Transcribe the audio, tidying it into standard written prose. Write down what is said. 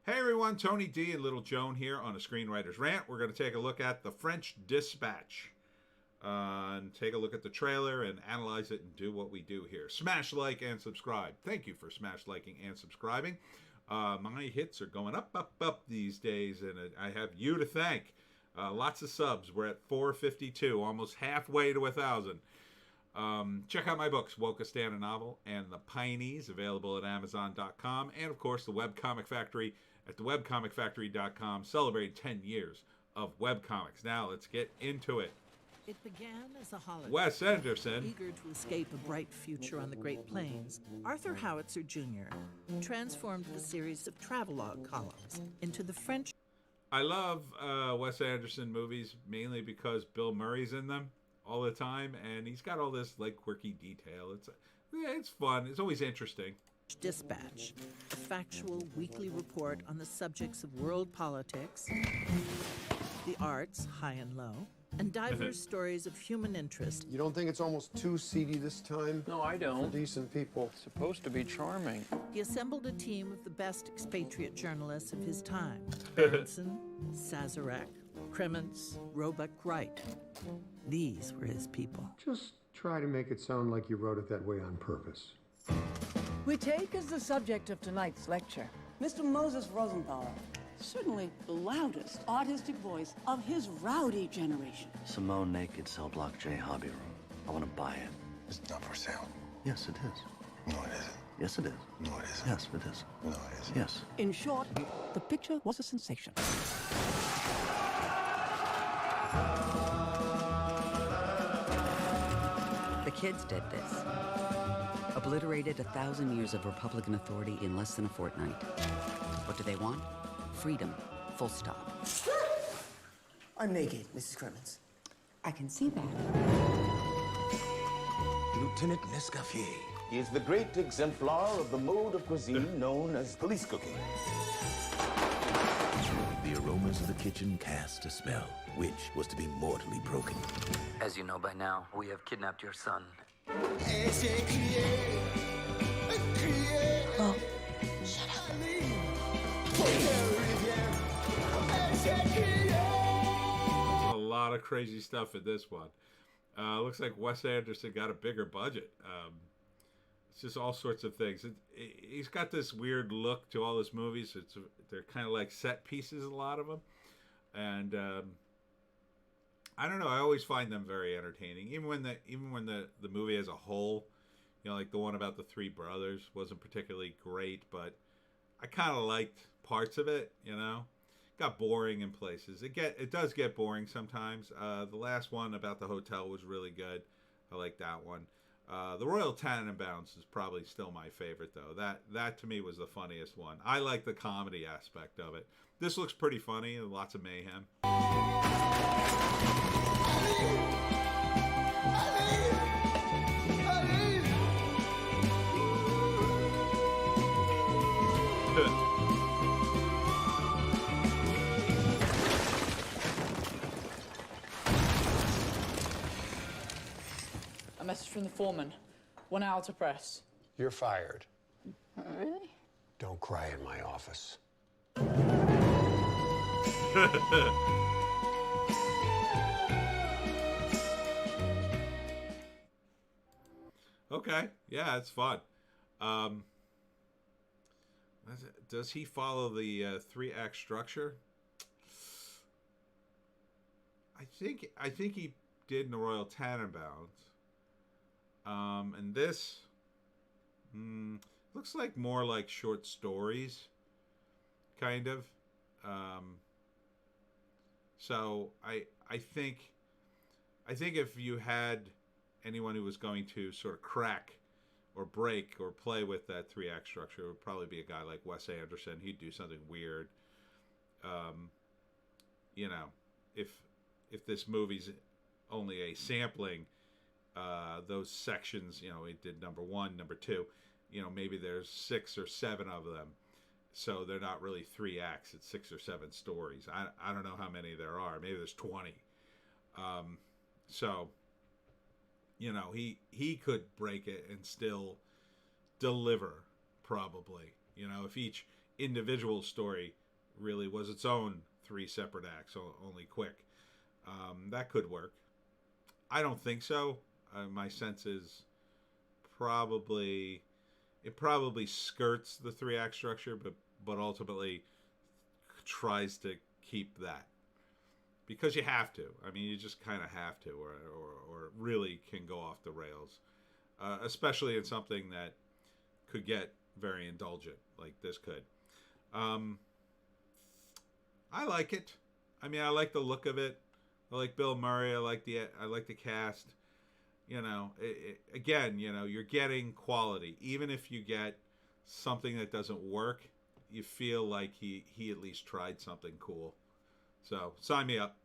Hey everyone, Tony D and Little Joan here on a Screenwriter's Rant. We're going to take a look at The French Dispatch. And take a look at the trailer and analyze it and do what we do here. Smash like and subscribe. Thank you for smash liking and subscribing. My hits are going up these days, and I have you to thank. Lots of subs. We're at 452, almost halfway to 1,000. Check out my books, Wokistan, a Novel, and The Pineys, available at Amazon.com, and of course the Webcomic Factory at thewebcomicfactory.com, celebrating 10 years of webcomics. Now let's get into it. It began as a holiday. Wes Anderson. Eager to escape a bright future on the Great Plains, Arthur Howitzer Jr. transformed the series of travelogue columns into the French. I love Wes Anderson movies mainly because Bill Murray's in them all the time, and he's got all this like quirky detail. It's fun. It's always interesting. Dispatch, a factual weekly report on the subjects of world politics, the arts, high and low, and diverse stories of human interest. You don't think it's almost too seedy this time? No, I don't. For decent people. It's supposed to be charming. He assembled a team of the best expatriate journalists of his time. Berenson, Sazerac, Kremens, Roebuck Wright. These were his people. Just try to make it sound like you wrote it that way on purpose. We take as the subject of tonight's lecture Mr. Moses Rosenthaler, certainly the loudest artistic voice of his rowdy generation. Simone Naked Cell Block J Hobby Room. I want to buy it. It's not for sale. Yes, it is. No, it isn't. Yes, it is. No, it isn't. Yes, it is. No, it isn't. Yes. In short, the picture was a sensation. The kids did this. Obliterated 1,000 years of Republican authority in less than a fortnight. What do they want? Freedom. Full stop. I'm naked, Mrs. Kremens. I can see that. Lieutenant Nescaffier. He is the great exemplar of the mode of cuisine known as police cooking. The aromas of the kitchen cast a spell, which was to be mortally broken. As you know by now, we have kidnapped your son. Oh, shut up. A lot of crazy stuff in this one. Looks like Wes Anderson got a bigger budget. It's just all sorts of things. He's got this weird look to all his movies. They're kind of like set pieces, a lot of them. And I don't know. I always find them very entertaining. Even when the movie as a whole, you know, like the one about the three brothers wasn't particularly great, but I kind of liked parts of it. You know, got boring in places. It does get boring sometimes. The last one about the hotel was really good. I like that one. The Royal Tenenbaums is probably still my favorite, though. That to me was the funniest one. I like the comedy aspect of it. This looks pretty funny and lots of mayhem. A message from the foreman. 1 hour to press. You're fired. Really? Don't cry in my office. Okay, yeah, it's fun. Does he follow the 3-act structure? I think he did in the Royal Tenenbaums. And this looks like more like short stories, kind of. So I think if you had anyone who was going to sort of crack or break or play with that 3-act structure, it would probably be a guy like Wes Anderson. He'd do something weird. You know, if this movie's only a sampling, those sections, you know, it did number 1, number 2, you know, maybe there's 6 or 7 of them. So they're not really 3 acts. It's 6 or 7 stories. I don't know how many there are. Maybe there's 20. So, you know, he could break it and still deliver, probably. You know, if individual story really was its own 3 separate acts, only quick. That could work. I don't think so. My sense is it probably skirts the 3-act structure, but ultimately tries to keep that. Because you have to. I mean, you just kind of have to, or it really can go off the rails. Especially in something that could get very indulgent, like this could. I like it. I mean, I like the look of it. I like Bill Murray. I like the cast. You know, again, you know, you're getting quality. Even if you get something that doesn't work, you feel like he at least tried something cool. So sign me up.